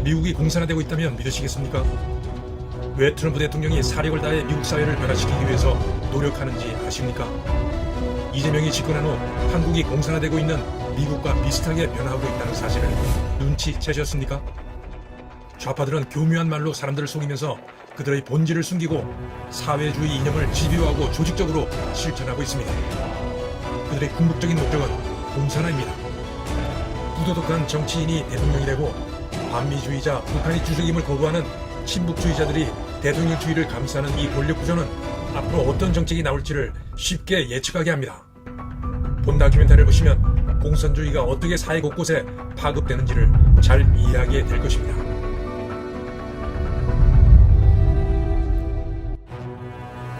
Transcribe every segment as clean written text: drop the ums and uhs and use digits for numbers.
미국이 공산화되고 있다면 믿으시겠습니까? 왜 트럼프 대통령이 사력을 다해 미국 사회를 변화시키기 위해서 노력하는지 아십니까? 이재명이 집권한 후 한국이 공산화되고 있는 미국과 비슷하게 변화하고 있다는 사실을 눈치채셨습니까? 좌파들은 교묘한 말로 사람들을 속이면서 그들의 본질을 숨기고 사회주의 이념을 집요하고 조직적으로 실천하고 있습니다. 그들의 궁극적인 목적은 공산화입니다. 부도덕한 정치인이 대통령이 되고 반미주의자 북한이 주석임을 거부하는 친북주의자들이 대통령주의를 감싸는 이 권력 구조는 앞으로 어떤 정책이 나올지를 쉽게 예측하게 합니다. 본 다큐멘터리를 보시면 공산주의가 어떻게 사회 곳곳에 파급되는지를 잘 이해하게 될 것입니다.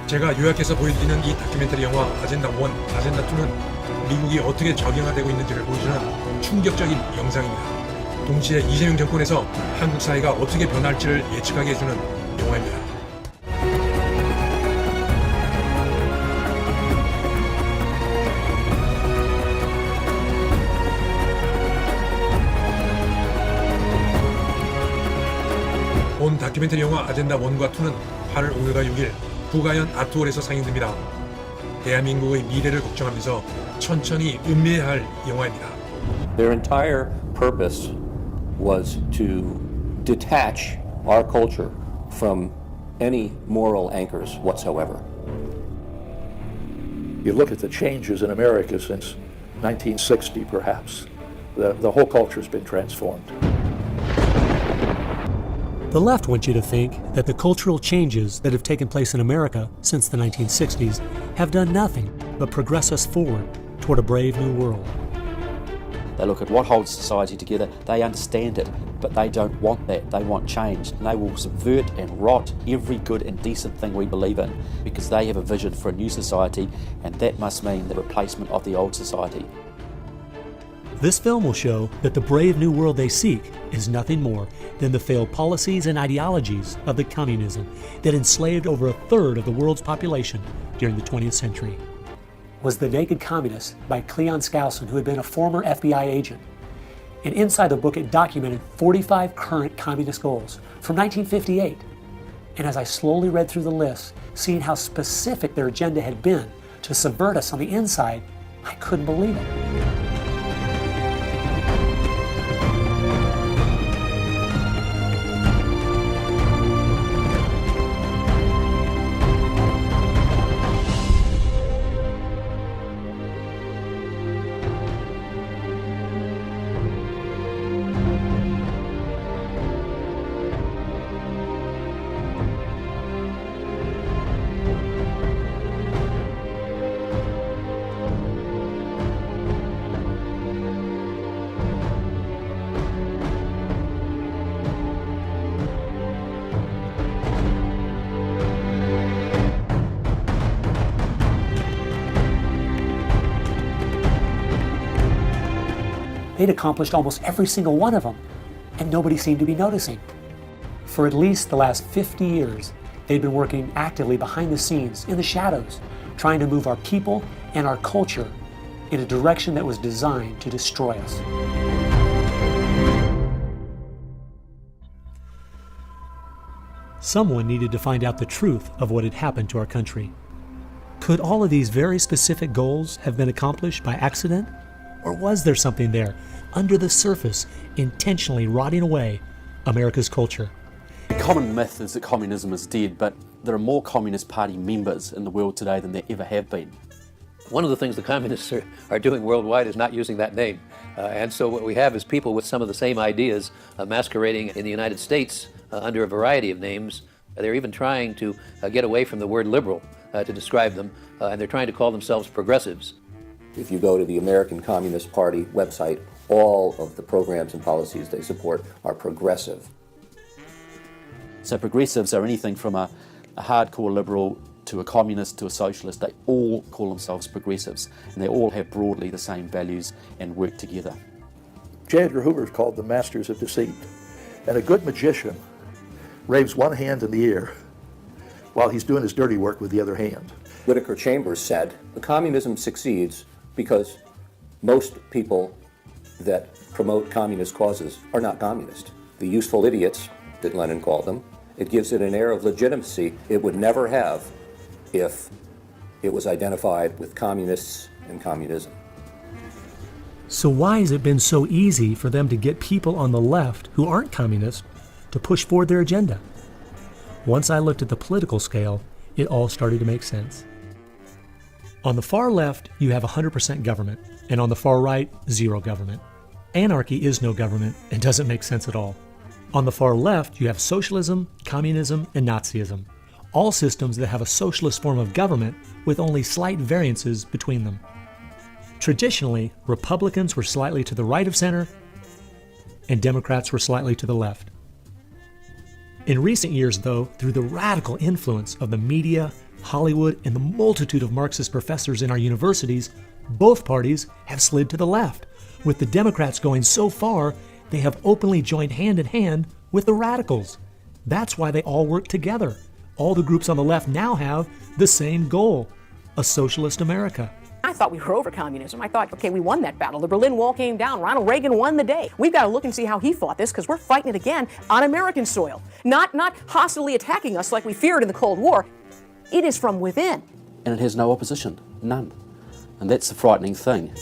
제가 요약해서 보여드리는 이 다큐멘터리 영화 아젠다 1, 아젠다 2는 미국이 어떻게 적용화되고 있는지를 보여주는 충격적인 영상입니다. 동시에 이재명 정권에서 한국 사회가 어떻게 변할지를 예측하게 해주는 영화입니다. 본 다큐멘터리 영화 아젠다 1과 2는 8월 5일과 6일 부가연 아트홀에서 상영됩니다. 대한민국의 미래를 걱정하면서 천천히 음미해야 할 영화입니다. Their entire purpose was to detach our culture from any moral anchors whatsoever. You look at the changes in America since 1960, perhaps. The whole culture has been transformed. The left wants you to think that the cultural changes that have taken place in America since the 1960s have done nothing but progress us forward toward a brave new world. They look at what holds society together, they understand it, but they don't want that. They want change, and they will subvert and rot every good and decent thing we believe in because they have a vision for a new society, and that must mean the replacement of the old society. This film will show that the brave new world they seek is nothing more than the failed policies and ideologies of the communism that enslaved over a third of the world's population during the 20th century. Was The Naked Communist by Cleon Skousen, who had been a former FBI agent. And inside the book, it documented 45 current communist goals from 1958. And as I slowly read through the list, seeing how specific their agenda had been to subvert us on the inside, I couldn't believe it. They'd accomplished almost every single one of them, and nobody seemed to be noticing. For at least the last 50 years, they'd been working actively behind the scenes, in the shadows, trying to move our people and our culture in a direction that was designed to destroy us. Someone needed to find out the truth of what had happened to our country. Could all of these very specific goals have been accomplished by accident? Or was there something there, under the surface, intentionally rotting away America's culture? The common myth is that communism is dead, but there are more Communist Party members in the world today than there ever have been. One of the things the communists are doing worldwide is not using that name. And so what we have is people with some of the same ideas masquerading in the United States under a variety of names. They're even trying to get away from the word liberal to describe them, and they're trying to call themselves progressives. If you go to the American Communist Party website, all of the programs and policies they support are progressive. So progressives are anything from a hardcore liberal to a communist to a socialist. They all call themselves progressives, and they all have broadly the same values and work together. J. Edgar Hoover is called the masters of deceit. And a good magician waves one hand in the air while he's doing his dirty work with the other hand. Whittaker Chambers said, the communism succeeds because most people that promote communist causes are not communist. the useful idiots that Lenin called them. It gives it an air of legitimacy it would never have if it was identified with communists and communism. So why has it been so easy for them to get people on the left who aren't communists to push forward their agenda? Once I looked at the political scale, it all started to make sense. On the far left, you have 100% government, and on the far right, zero government. Anarchy is no government and doesn't make sense at all. On the far left, you have socialism, communism, and Nazism, all systems that have a socialist form of government with only slight variances between them. Traditionally, Republicans were slightly to the right of center, and Democrats were slightly to the left. In recent years, though, through the radical influence of the media, Hollywood, and the multitude of Marxist professors in our universities, both parties have slid to the left, with the Democrats going so far they have openly joined hand in hand with the radicals. That's why they all work together. All the groups on the left now have the same goal, a socialist America. I thought we were over communism. I thought, okay, we won that battle. The Berlin Wall came down. Ronald Reagan won the day. We've got to look and see how he fought this, because we're fighting it again on American soil. Not hostilely attacking us like we feared in the Cold War. It is from within. And it has no opposition, none. And that's the frightening thing.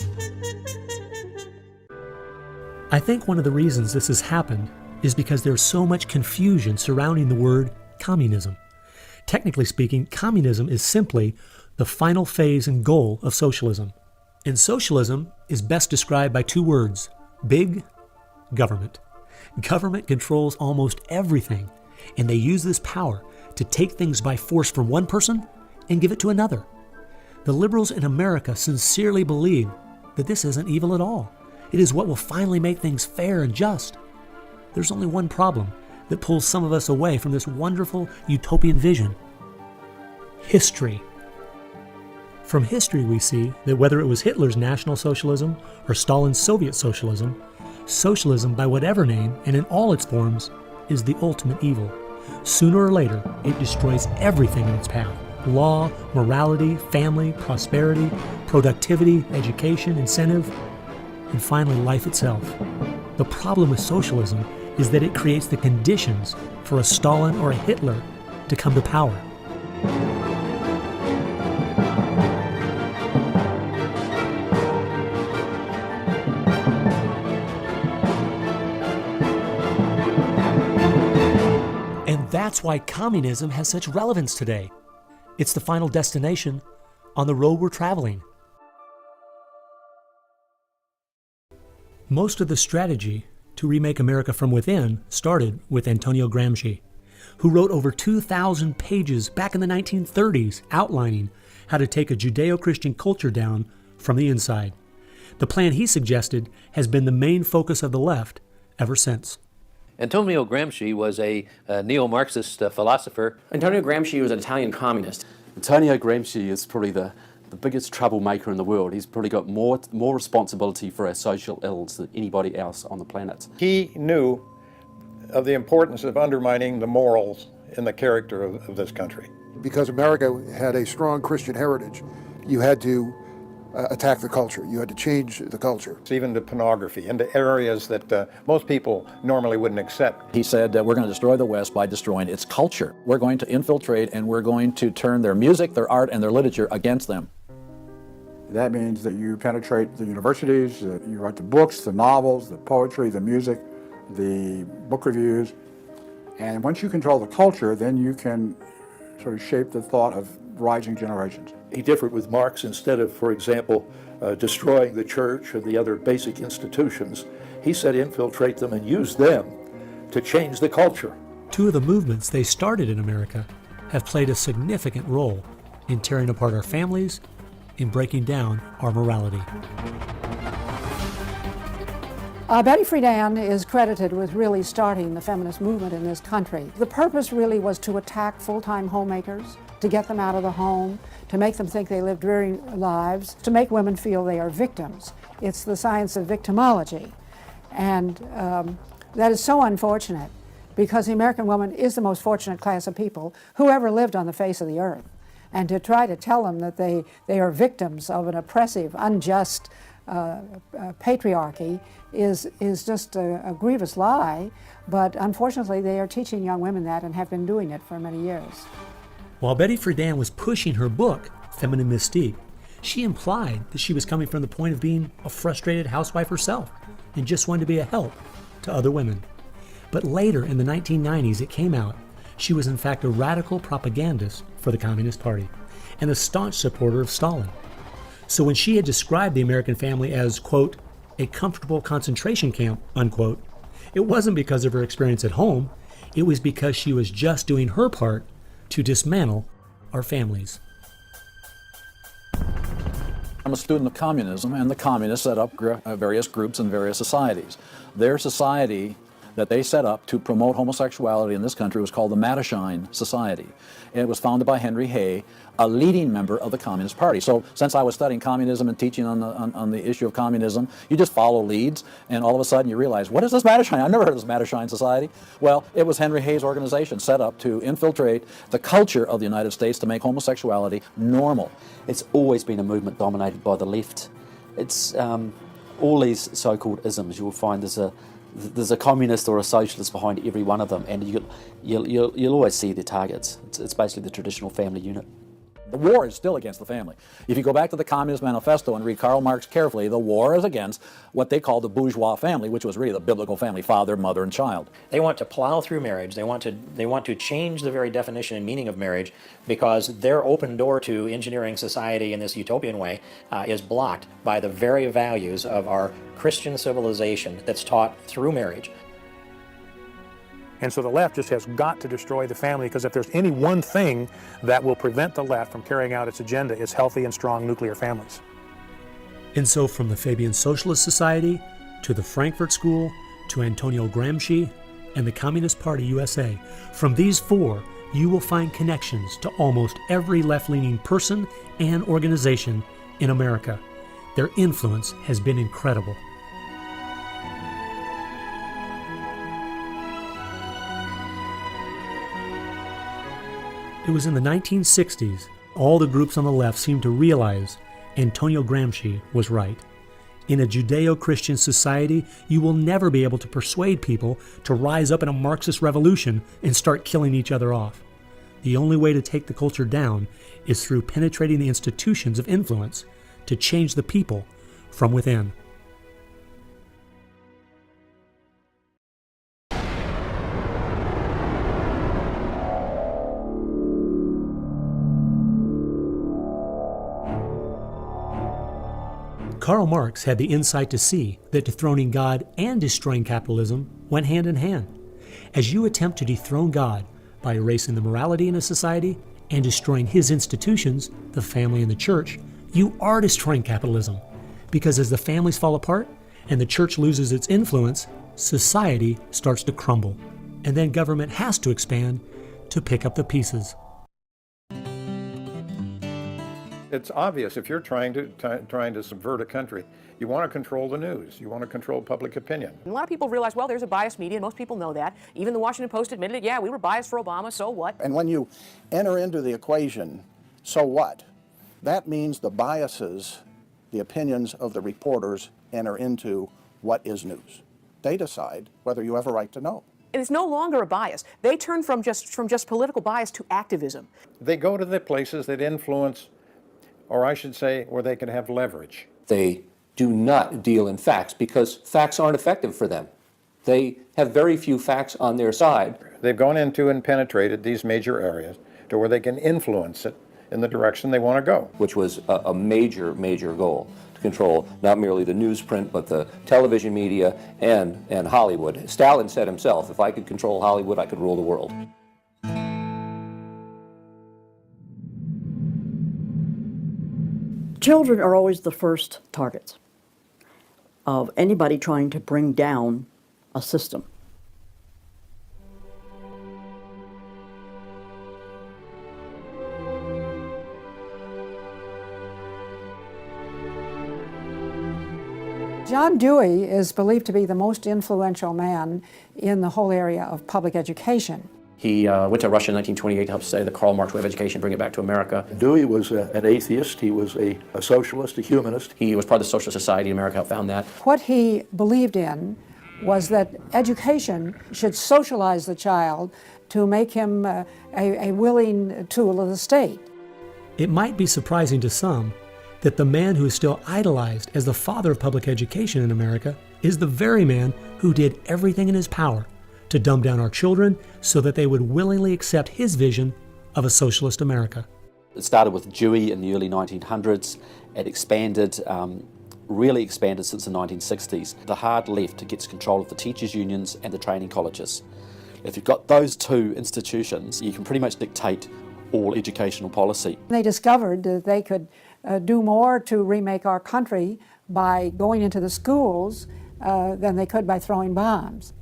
I think one of the reasons this has happened is because there's so much confusion surrounding the word communism. Technically speaking, communism is simply the final phase and goal of socialism. And socialism is best described by two words: big government. Government controls almost everything, and they use this power to take things by force from one person and give it to another. The liberals in America sincerely believe that this isn't evil at all. It is what will finally make things fair and just. There's only one problem that pulls some of us away from this wonderful utopian vision: history. From history, we see that whether it was Hitler's National Socialism or Stalin's Soviet Socialism, socialism by whatever name and in all its forms is the ultimate evil. Sooner or later, it destroys everything in its path: law, morality, family, prosperity, productivity, education, incentive, and finally life itself. The problem with socialism is that it creates the conditions for a Stalin or a Hitler to come to power. And that's why communism has such relevance today. It's the final destination on the road we're traveling. Most of the strategy to remake America from within started with Antonio Gramsci, who wrote over 2,000 pages back in the 1930s outlining how to take a Judeo-Christian culture down from the inside. The plan he suggested has been the main focus of the left ever since. Antonio Gramsci was a neo-Marxist philosopher. Antonio Gramsci was an Italian communist. Antonio Gramsci is probably the biggest troublemaker in the world. He's probably got more responsibility for our social ills than anybody else on the planet. He knew of the importance of undermining the morals and the character of this country. Because America had a strong Christian heritage, you had to attack the culture. You had to change the culture. Even to pornography, into areas that most people normally wouldn't accept. He said that we're going to destroy the West by destroying its culture. We're going to infiltrate and we're going to turn their music, their art, and their literature against them. That means that you penetrate the universities, you write the books, the novels, the poetry, the music, the book reviews. And once you control the culture, then you can sort of shape the thought of rising generations. He differed with Marx. Instead of, for example, destroying the church or the other basic institutions, he said infiltrate them and use them to change the culture. Two of the movements they started in America have played a significant role in tearing apart our families, in breaking down our morality. Betty Friedan is credited with really starting the feminist movement in this country. The purpose really was to attack full-time homemakers, to get them out of the home, to make them think they lived dreary lives, to make women feel they are victims. It's the science of victimology. And that is so unfortunate, because the American woman is the most fortunate class of people who ever lived on the face of the earth. And to try to tell them that they are victims of an oppressive, unjust patriarchy is just a grievous lie, but unfortunately they are teaching young women that and have been doing it for many years. While Betty Friedan was pushing her book, Feminine Mystique, she implied that she was coming from the point of being a frustrated housewife herself and just wanted to be a help to other women. But later in the 1990s it came out she was in fact a radical propagandist for the Communist Party and a staunch supporter of Stalin. So when she had described the American family as, quote, a comfortable concentration camp, unquote, it wasn't because of her experience at home, it was because she was just doing her part to dismantle our families. I'm a student of communism, and the communists set up various groups and various societies. Their society that they set up to promote homosexuality in this country was called the Mattachine Society. And it was founded by Henry Hay, a leading member of the Communist Party. So since I was studying communism and teaching on the issue of communism, you just follow leads, and all of a sudden you realize, what is this Mattachine? I've never heard of this Mattachine Society. Well, it was Henry Hay's organization set up to infiltrate the culture of the United States to make homosexuality normal. It's always been a movement dominated by the left. It's all these so-called isms. You'll find there's a communist or a socialist behind every one of them, and you'll always see their targets. It's basically the traditional family unit. The war is still against the family. If you go back to the Communist Manifesto and read Karl Marx carefully, the war is against what they call the bourgeois family, which was really the biblical family, father, mother, and child. They want to plow through marriage. They want to change the very definition and meaning of marriage, because their open door to engineering society in this utopian way is blocked by the very values of our Christian civilization that's taught through marriage. And so the left just has got to destroy the family, because if there's any one thing that will prevent the left from carrying out its agenda, it's healthy and strong nuclear families. And so from the Fabian Socialist Society to the Frankfurt School to Antonio Gramsci and the Communist Party USA, from these four you will find connections to almost every left-leaning person and organization in America. Their influence has been incredible. It was in the 1960s, all the groups on the left seemed to realize Antonio Gramsci was right. In a Judeo-Christian society, you will never be able to persuade people to rise up in a Marxist revolution and start killing each other off. The only way to take the culture down is through penetrating the institutions of influence to change the people from within. Karl Marx had the insight to see that dethroning God and destroying capitalism went hand in hand. As you attempt to dethrone God by erasing the morality in a society and destroying his institutions, the family and the church, you are destroying capitalism. Because as the families fall apart and the church loses its influence, society starts to crumble. And then government has to expand to pick up the pieces. It's obvious if you're trying to subvert a country, you want to control the news, you want to control public opinion. A lot of people realize, well, there's a biased media, and most people know that. Even the Washington Post admitted it. Yeah, we were biased for Obama, so what? And when you enter into the equation, so what? That means the biases, the opinions of the reporters enter into what is news. They decide whether you have a right to know. And it's no longer a bias. They turn from just political bias to activism. They go to the places that influence, or I should say, where they can have leverage. They do not deal in facts because facts aren't effective for them. They have very few facts on their side. They've gone into and penetrated these major areas to where they can influence it in the direction they want to go. Which was a major, major goal, to control not merely the newsprint, but the television media and Hollywood. Stalin said himself, if I could control Hollywood, I could rule the world. Children are always the first targets of anybody trying to bring down a system. John Dewey is believed to be the most influential man in the whole area of public education. He went to Russia in 1928 to help study the Karl Marx way of education, bring it back to America. Dewey was an atheist. He was a socialist, a humanist. He was part of the Socialist Society in America, found that. What he believed in was that education should socialize the child to make him a willing tool of the state. It might be surprising to some that the man who is still idolized as the father of public education in America is the very man who did everything in his power to dumb down our children so that they would willingly accept his vision of a socialist America. It started with Dewey in the early 1900s. It expanded, really expanded since the 1960s. The hard left gets control of the teachers' unions and the training colleges. If you've got those two institutions, you can pretty much dictate all educational policy. They discovered that they could do more to remake our country by going into the schools than they could by throwing bombs.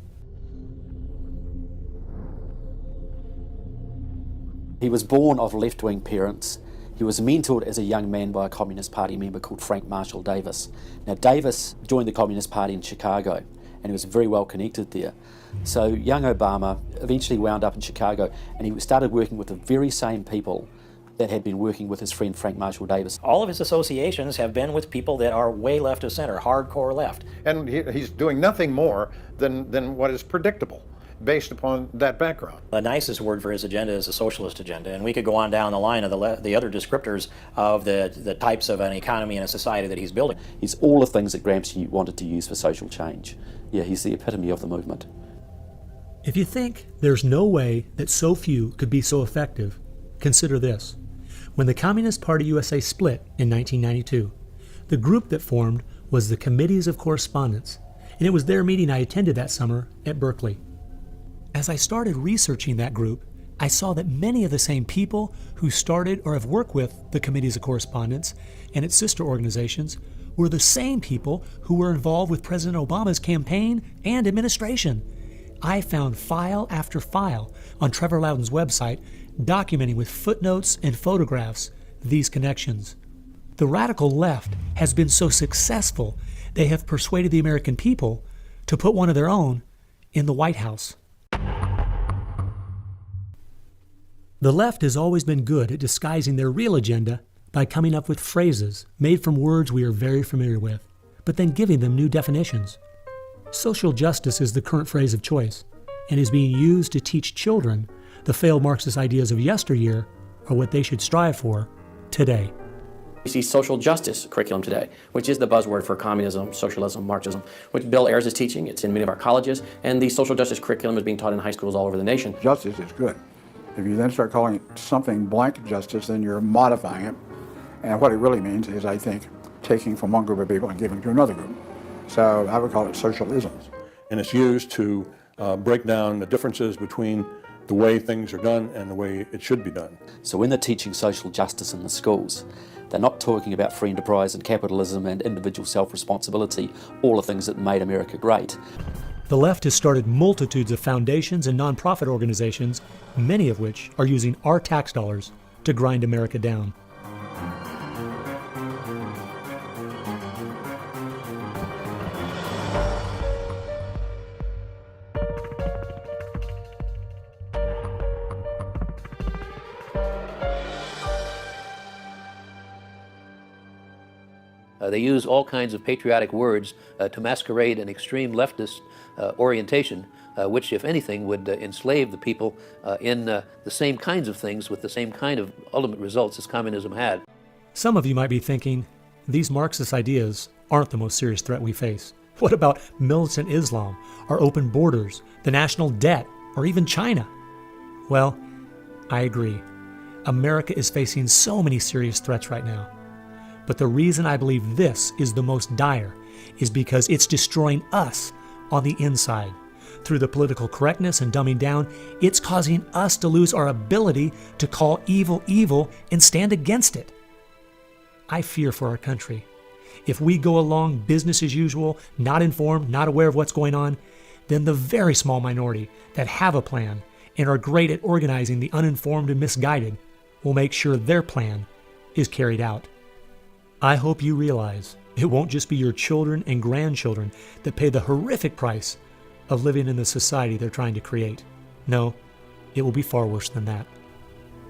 He was born of left-wing parents. He was mentored as a young man by a Communist Party member called Frank Marshall Davis. Now, Davis joined the Communist Party in Chicago, and he was very well connected there. So young Obama eventually wound up in Chicago, and he started working with the very same people that had been working with his friend Frank Marshall Davis. All of his associations have been with people that are way left of center, hardcore left. And he's doing nothing more than what is predictable based upon that background. The nicest word for his agenda is a socialist agenda, and we could go on down the line of the other descriptors of the types of an economy and a society that he's building. He's all the things that Gramsci wanted to use for social change. Yeah, he's the epitome of the movement. If you think there's no way that so few could be so effective, consider this. When the Communist Party USA split in 1992, the group that formed was the Committees of Correspondence, and it was their meeting I attended that summer at Berkeley. As I started researching that group, I saw that many of the same people who started or have worked with the Committees of Correspondence and its sister organizations were the same people who were involved with President Obama's campaign and administration. I found file after file on Trevor Loudon's website documenting with footnotes and photographs these connections. The radical left has been so successful, they have persuaded the American people to put one of their own in the White House. The left has always been good at disguising their real agenda by coming up with phrases made from words we are very familiar with, but then giving them new definitions. Social justice is the current phrase of choice and is being used to teach children the failed Marxist ideas of yesteryear are what they should strive for today. We see social justice curriculum today, which is the buzzword for communism, socialism, Marxism, which Bill Ayers is teaching. It's in many of our colleges, and the social justice curriculum is being taught in high schools all over the nation. Justice is good. If you then start calling it something blank justice, then you're modifying it. And what it really means is, I think, taking from one group of people and giving to another group. So I would call it socialism. And it's used to break down the differences between the way things are done and the way it should be done. So when they're teaching social justice in the schools, they're not talking about free enterprise and capitalism and individual self-responsibility, all the things that made America great. The left has started multitudes of foundations and nonprofit organizations, many of which are using our tax dollars to grind America down. They use all kinds of patriotic words to masquerade an extreme leftist orientation, which, if anything, would enslave the people in the same kinds of things with the same kind of ultimate results as communism had. Some of you might be thinking, these Marxist ideas aren't the most serious threat we face. What about militant Islam, our open borders, the national debt, or even China? Well, I agree. America is facing so many serious threats right now. But the reason I believe this is the most dire is because it's destroying us on the inside. Through the political correctness and dumbing down, it's causing us to lose our ability to call evil evil and stand against it. I fear for our country. If we go along business as usual, not informed, not aware of what's going on, then the very small minority that have a plan and are great at organizing the uninformed and misguided will make sure their plan is carried out. I hope you realize it won't just be your children and grandchildren that pay the horrific price of living in the society they're trying to create. No, it will be far worse than that.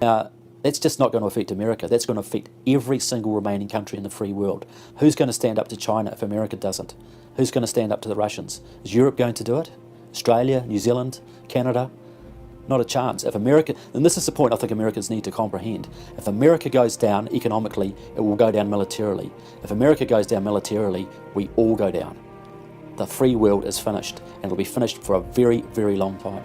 Now, that's just not going to affect America. That's going to affect every single remaining country in the free world. Who's going to stand up to China if America doesn't? Who's going to stand up to the Russians? Is Europe going to do it? Australia, New Zealand, Canada? Not a chance. If America, and this is the point I think Americans need to comprehend, if America goes down economically, it will go down militarily. If America goes down militarily, we all go down. The free world is finished, and it'll be finished for a very, very long time.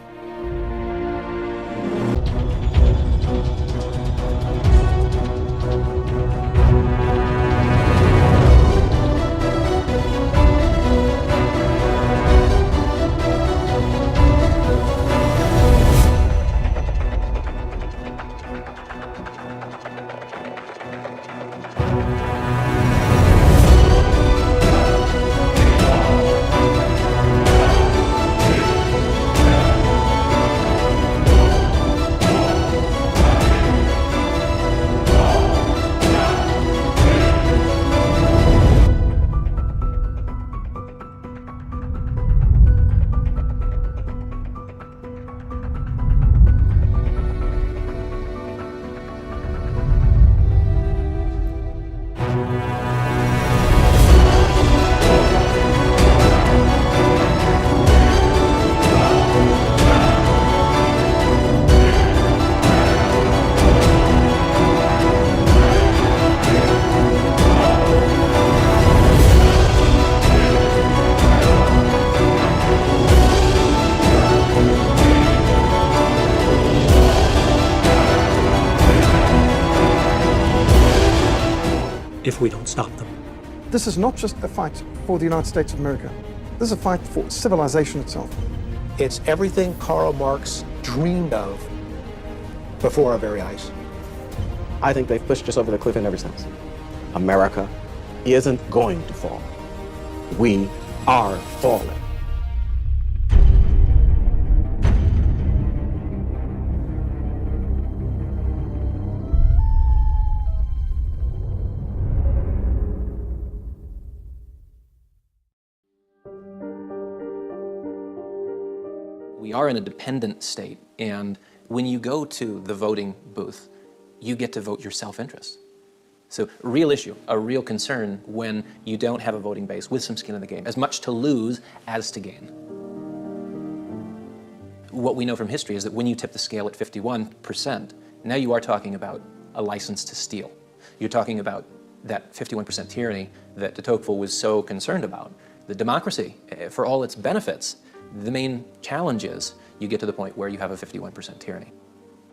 If we don't stop them. This is not just a fight for the United States of America. This is a fight for civilization itself. It's everything Karl Marx dreamed of before our very eyes. I think they've pushed us over the cliff in ever since. America isn't going to fall. We are falling. We are in a dependent state, and when you go to the voting booth, you get to vote your self-interest. So, real issue, a real concern when you don't have a voting base with some skin in the game, as much to lose as to gain. What we know from history is that when you tip the scale at 51%, now you are talking about a license to steal. You're talking about that 51% tyranny that de Tocqueville was so concerned about. The democracy, for all its benefits, the main challenge is you get to the point where you have a 51% tyranny.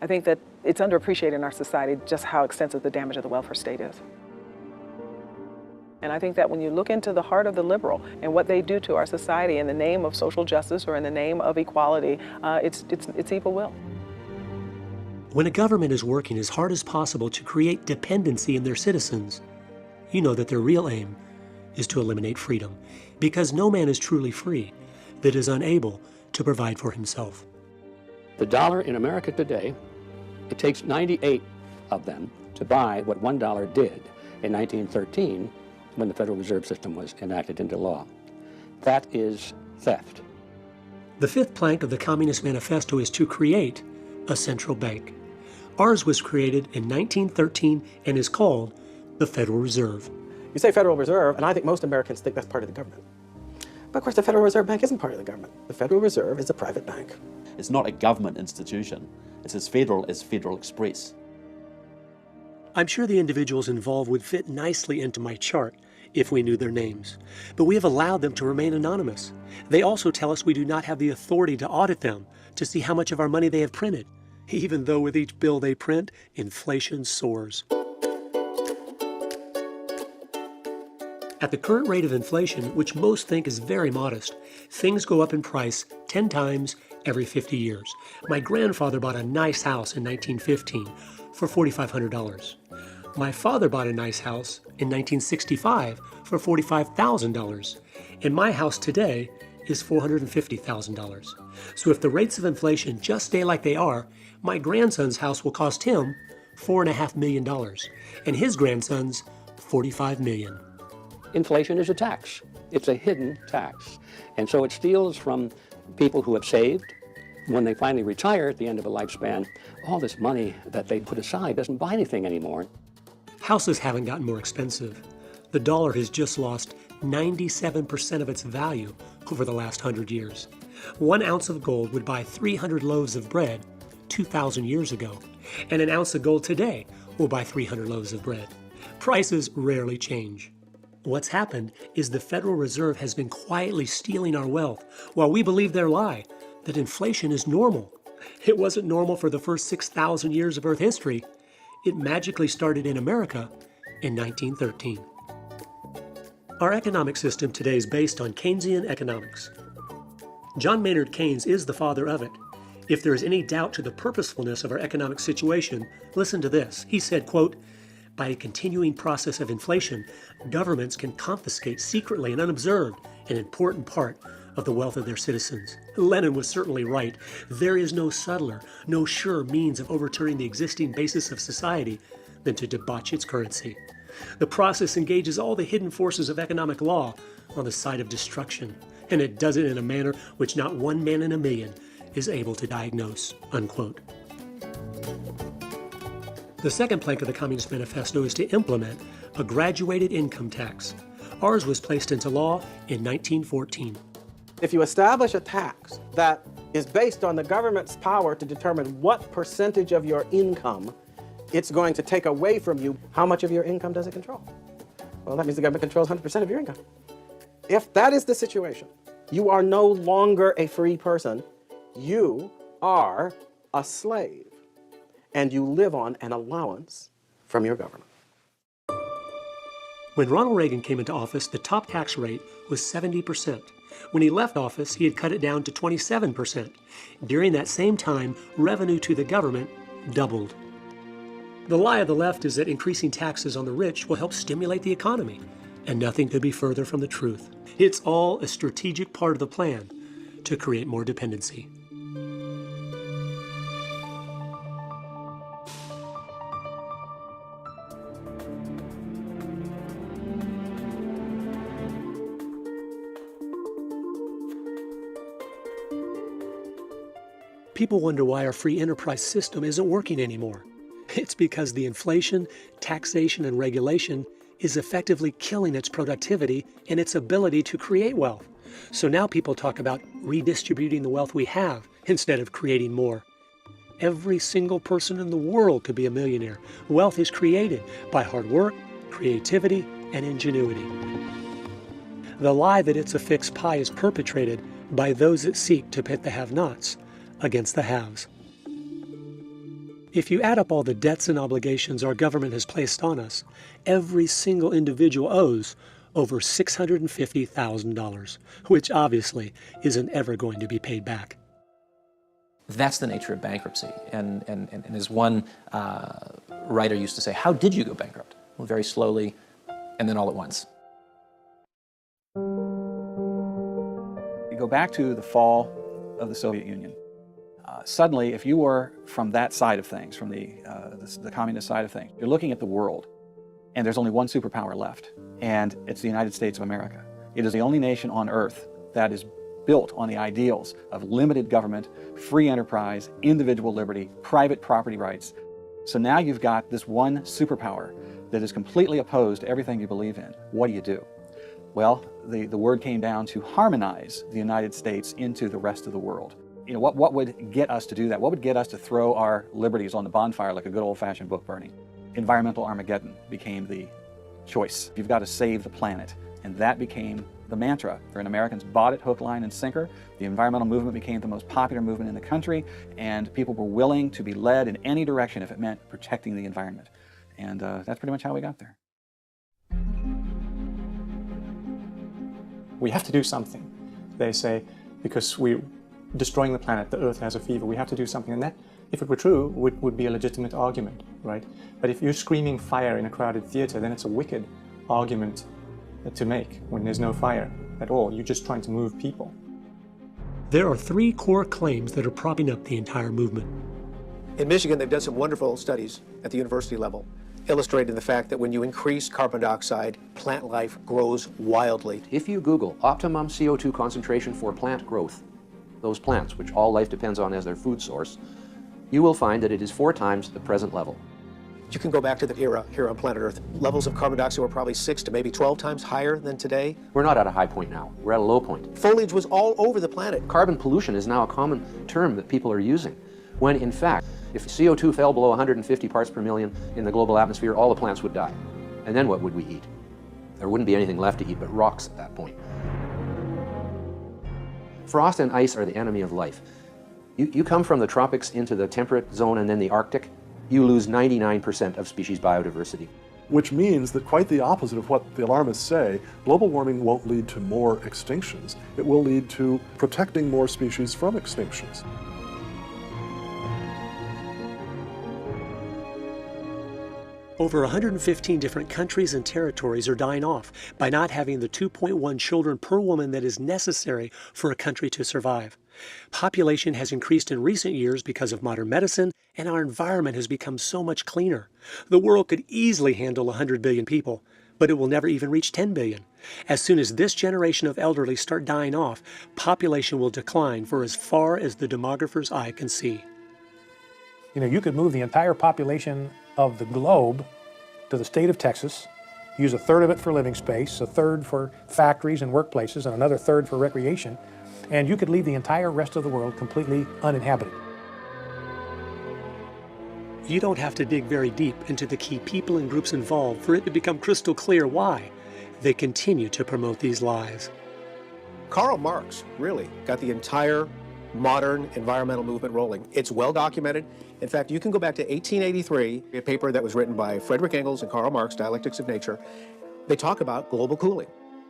I think that it's underappreciated in our society just how extensive the damage of the welfare state is. And I think that when you look into the heart of the liberal and what they do to our society in the name of social justice or in the name of equality, it's evil will. When a government is working as hard as possible to create dependency in their citizens, you know that their real aim is to eliminate freedom, because no man is truly free that is unable to provide for himself. The dollar in America today, it takes 98 of them to buy what $1 did in 1913 when the Federal Reserve System was enacted into law. That is theft. The fifth plank of the Communist Manifesto is to create a central bank. Ours was created in 1913 and is called the Federal Reserve. You say Federal Reserve, and I think most Americans think that's part of the government. But of course, the Federal Reserve Bank isn't part of the government. The Federal Reserve is a private bank. It's not a government institution. It's as federal as Federal Express. I'm sure the individuals involved would fit nicely into my chart if we knew their names, but we have allowed them to remain anonymous. They also tell us we do not have the authority to audit them to see how much of our money they have printed, even though with each bill they print, inflation soars. At the current rate of inflation, which most think is very modest, things go up in price 10 times every 50 years. My grandfather bought a nice house in 1915 for $4,500. My father bought a nice house in 1965 for $45,000. And my house today is $450,000. So if the rates of inflation just stay like they are, my grandson's house will cost him $4.5 million, and his grandson's $45 million. Inflation is a tax. It's a hidden tax. And so it steals from people who have saved, when they finally retire at the end of a lifespan, all this money that they put aside doesn't buy anything anymore. Houses haven't gotten more expensive. The dollar has just lost 97% of its value over the last 100 years. 1 ounce of gold would buy 300 loaves of bread 2,000 years ago, and an ounce of gold today will buy 300 loaves of bread. Prices rarely change. What's happened is the Federal Reserve has been quietly stealing our wealth while we believe their lie that inflation is normal. It wasn't normal for the first 6,000 years of Earth history. It magically started in America in 1913. Our economic system today is based on Keynesian economics. John Maynard Keynes is the father of it. If there is any doubt to the purposefulness of our economic situation, listen to this. He said, quote, "By a continuing process of inflation, governments can confiscate secretly and unobserved an important part of the wealth of their citizens." Lenin was certainly right. There is no subtler, no surer means of overturning the existing basis of society than to debauch its currency. The process engages all the hidden forces of economic law on the side of destruction, and it does it in a manner which not one man in a million is able to diagnose, unquote. The second plank of the Communist Manifesto is to implement a graduated income tax. Ours was placed into law in 1914. If you establish a tax that is based on the government's power to determine what percentage of your income it's going to take away from you, how much of your income does it control? Well, that means the government controls 100% of your income. If that is the situation, you are no longer a free person. You are a slave, and you live on an allowance from your government. When Ronald Reagan came into office, the top tax rate was 70%. When he left office, he had cut it down to 27%. During that same time, revenue to the government doubled. The lie of the left is that increasing taxes on the rich will help stimulate the economy, and nothing could be further from the truth. It's all a strategic part of the plan to create more dependency. People wonder why our free enterprise system isn't working anymore. It's because the inflation, taxation, and regulation is effectively killing its productivity and its ability to create wealth. So now people talk about redistributing the wealth we have instead of creating more. Every single person in the world could be a millionaire. Wealth is created by hard work, creativity, and ingenuity. The lie that it's a fixed pie is perpetrated by those that seek to pit the have-nots against the haves. If you add up all the debts and obligations our government has placed on us, every single individual owes over $650,000, which obviously isn't ever going to be paid back. That's the nature of bankruptcy. And as one writer used to say, how did you go bankrupt? Well, very slowly, and then all at once. You go back to the fall of the Soviet Union. Suddenly, if you were from that side of things, from the communist side of things, you're looking at the world, and there's only one superpower left, and it's the United States of America. It is the only nation on earth that is built on the ideals of limited government, free enterprise, individual liberty, private property rights. So now you've got this one superpower that is completely opposed to everything you believe in. What do? Well, the word came down to harmonize the United States into the rest of the world. You know, what would get us to do that? What would get us to throw our liberties on the bonfire like a good old-fashioned book burning? Environmental Armageddon became the choice. You've got to save the planet. And that became the mantra. And Americans bought it hook, line, and sinker. The environmental movement became the most popular movement in the country, and people were willing to be led in any direction if it meant protecting the environment. And that's pretty much how we got there. We have to do something, they say, because we're destroying the planet, the Earth has a fever, we have to do something. And that, if it were true, would be a legitimate argument, right? But if you're screaming fire in a crowded theater, then it's a wicked argument to make when there's no fire at all. You're just trying to move people. There are three core claims that are propping up the entire movement. In Michigan, they've done some wonderful studies at the university level, illustrating the fact that when you increase carbon dioxide, plant life grows wildly. If you Google optimum CO2 concentration for plant growth, those plants, which all life depends on as their food source, you will find that it is 4 times the present level. You can go back to the era here on planet Earth. Levels of carbon dioxide were probably 6 to maybe 12 times higher than today. We're not at a high point now. We're at a low point. Foliage was all over the planet. Carbon pollution is now a common term that people are using, when in fact, if CO2 fell below 150 parts per million in the global atmosphere, all the plants would die. And then what would we eat? There wouldn't be anything left to eat but rocks at that point. Frost and ice are the enemy of life. You come from the tropics into the temperate zone and then the Arctic, you lose 99% of species biodiversity. Which means that quite the opposite of what the alarmists say, global warming won't lead to more extinctions. It will lead to protecting more species from extinctions. Over 115 different countries and territories are dying off by not having the 2.1 children per woman that is necessary for a country to survive. Population has increased in recent years because of modern medicine, and our environment has become so much cleaner. The world could easily handle 100 billion people, but it will never even reach 10 billion. As soon as this generation of elderly start dying off, population will decline for as far as the demographer's eye can see. You know, you could move the entire population of the globe to the state of Texas, use a third of it for living space, a third for factories and workplaces, and another third for recreation, and you could leave the entire rest of the world completely uninhabited. You don't have to dig very deep into the key people and groups involved for it to become crystal clear why they continue to promote these lies. Karl Marx really got the entire modern environmental movement rolling. It's well documented. In fact, you can go back to 1883, a paper that was written by Frederick Engels and Karl Marx, Dialectics of Nature. They talk about global cooling.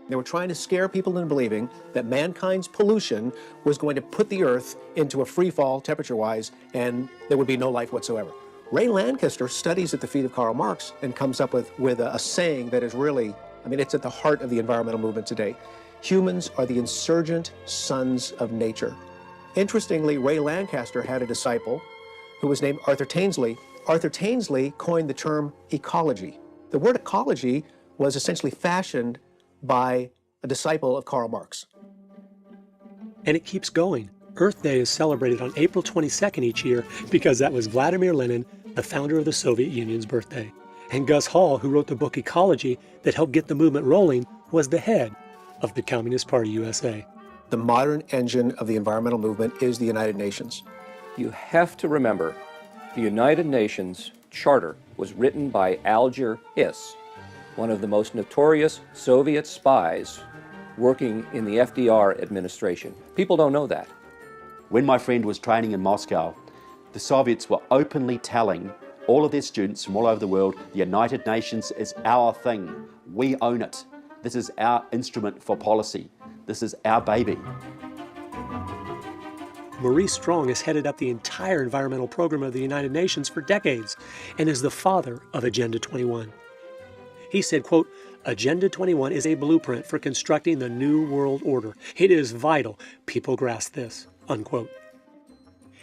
They were trying to scare people into believing that mankind's pollution was going to put the Earth into a free fall temperature-wise, and there would be no life whatsoever. Ray Lankester studies at the feet of Karl Marx and comes up with a saying that is really, I mean, it's at the heart of the environmental movement today. Humans are the insurgent sons of nature. Interestingly, Ray Lankester had a disciple who was named Arthur Tainsley. Arthur Tainsley coined the term ecology. The word ecology was essentially fashioned by a disciple of Karl Marx. And it keeps going. Earth Day is celebrated on April 22nd each year because that was Vladimir Lenin, the founder of the Soviet Union's birthday. And Gus Hall, who wrote the book Ecology that helped get the movement rolling, was the head of the Communist Party USA. The modern engine of the environmental movement is the United Nations. You have to remember, the United Nations Charter was written by Alger Hiss, one of the most notorious Soviet spies working in the FDR administration. People don't know that. When my friend was training in Moscow, the Soviets were openly telling all of their students from all over the world, the United Nations is our thing. We own it. This is our instrument for policy. This is our baby. Maurice Strong has headed up the entire environmental program of the United Nations for decades and is the father of Agenda 21. He said, quote, Agenda 21 is a blueprint for constructing the new world order. It is vital people grasp this, unquote.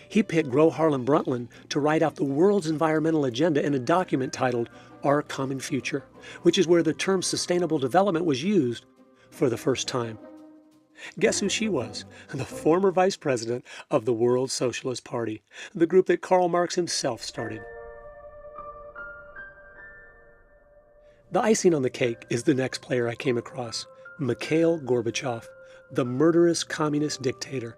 He picked Gro Harlem Brundtland to write out the world's environmental agenda in a document titled Our Common Future, which is where the term sustainable development was used for the first time. Guess who she was? The former vice president of the World Socialist Party, the group that Karl Marx himself started. The icing on the cake is the next player I came across, Mikhail Gorbachev, the murderous communist dictator.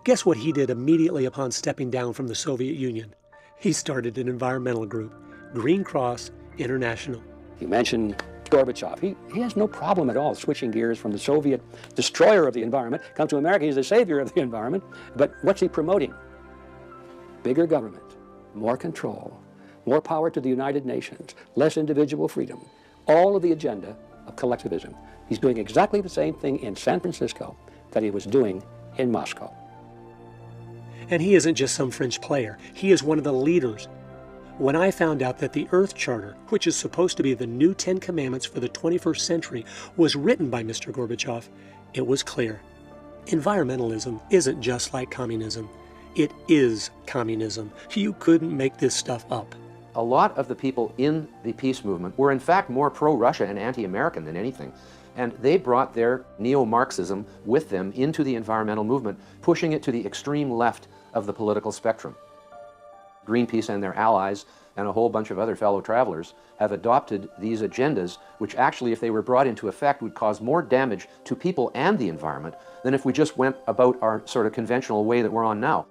Guess what he did immediately upon stepping down from the Soviet Union? He started an environmental group, Green Cross International. You mentioned Gorbachev. He has no problem at all switching gears from the Soviet destroyer of the environment, come to America, he's the savior of the environment. But what's he promoting? Bigger government, more control, more power to the United Nations, less individual freedom, all of the agenda of collectivism. He's doing exactly the same thing in San Francisco that he was doing in Moscow. And he isn't just some French player. He is one of the leaders. When I found out that the Earth Charter, which is supposed to be the new 10 Commandments for the 21st century, was written by Mr. Gorbachev, it was clear. Environmentalism isn't just like communism. It is communism. You couldn't make this stuff up. A lot of the people in the peace movement were in fact more pro-Russia and anti-American than anything. And they brought their neo-Marxism with them into the environmental movement, pushing it to the extreme left of the political spectrum. Greenpeace and their allies and a whole bunch of other fellow travelers have adopted these agendas, which actually, if they were brought into effect, would cause more damage to people and the environment than if we just went about our sort of conventional way that we're on now.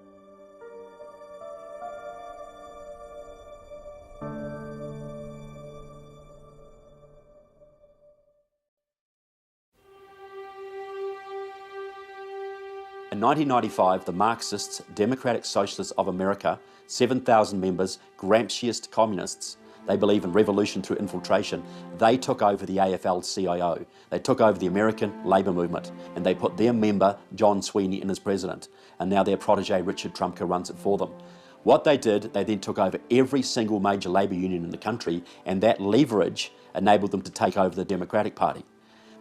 In 1995, the Marxists, Democratic Socialists of America, 7,000 members, Gramsciist communists, they believe in revolution through infiltration, they took over the AFL-CIO. They took over the American Labour Movement, and they put their member, John Sweeney, in as president. And now their protege, Richard Trumka, runs it for them. What they did, they then took over every single major labour union in the country, and that leverage enabled them to take over the Democratic Party.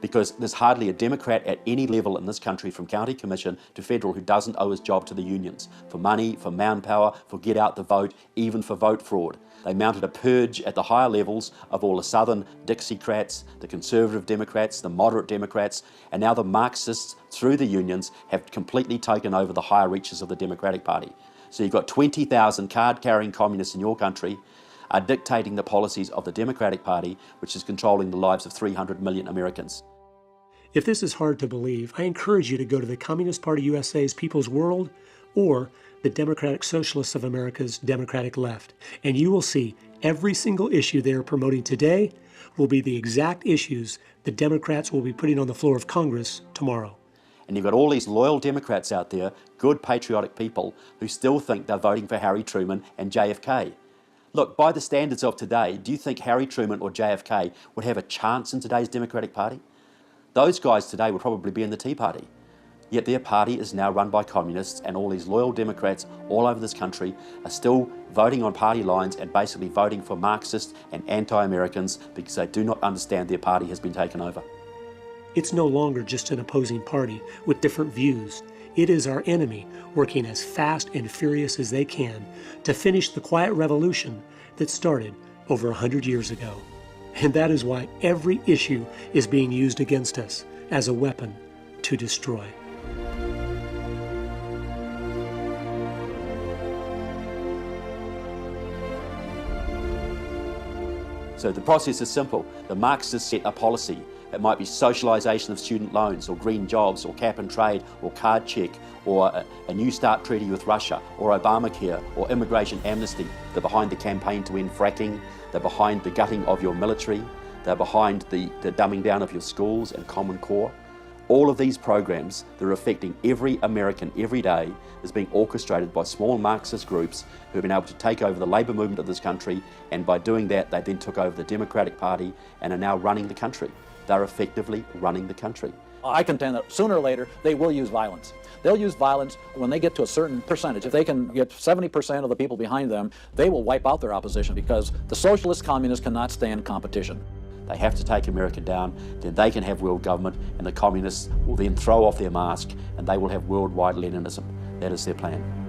Because there's hardly a Democrat at any level in this country, from county commission to federal, who doesn't owe his job to the unions. For money, for manpower, for get out the vote, even for vote fraud. They mounted a purge at the higher levels of all the Southern Dixiecrats, the Conservative Democrats, the moderate Democrats, and now the Marxists, through the unions, have completely taken over the higher reaches of the Democratic Party. So you've got 20,000 card-carrying communists in your country are dictating the policies of the Democratic Party, which is controlling the lives of 300 million Americans. If this is hard to believe, I encourage you to go to the Communist Party USA's People's World or the Democratic Socialists of America's Democratic Left, and you will see every single issue they are promoting today will be the exact issues the Democrats will be putting on the floor of Congress tomorrow. And you've got all these loyal Democrats out there, good patriotic people, who still think they're voting for Harry Truman and JFK. Look, by the standards of today, do you think Harry Truman or JFK would have a chance in today's Democratic Party? Those guys today would probably be in the Tea Party. Yet their party is now run by communists, and all these loyal Democrats all over this country are still voting on party lines and basically voting for Marxists and anti-Americans because they do not understand their party has been taken over. It's no longer just an opposing party with different views. It is our enemy working as fast and furious as they can to finish the quiet revolution that started over 100 years ago. And that is why every issue is being used against us as a weapon to destroy. So the process is simple. The Marxists set a policy. It might be socialisation of student loans, or green jobs, or cap and trade, or card check, or a New START treaty with Russia, or Obamacare, or immigration amnesty. They're behind the campaign to end fracking. They're behind the gutting of your military. They're behind the dumbing down of your schools and Common Core. All of these programs that are affecting every American every day is being orchestrated by small Marxist groups who have been able to take over the labour movement of this country, and by doing that they then took over the Democratic Party and are now running the country. They're effectively running the country. I contend that sooner or later they will use violence. They'll use violence when they get to a certain percentage. If they can get 70% of the people behind them, they will wipe out their opposition, because the socialist communists cannot stand competition. They have to take America down, then they can have world government, and the communists will then throw off their mask and they will have worldwide Leninism. That is their plan.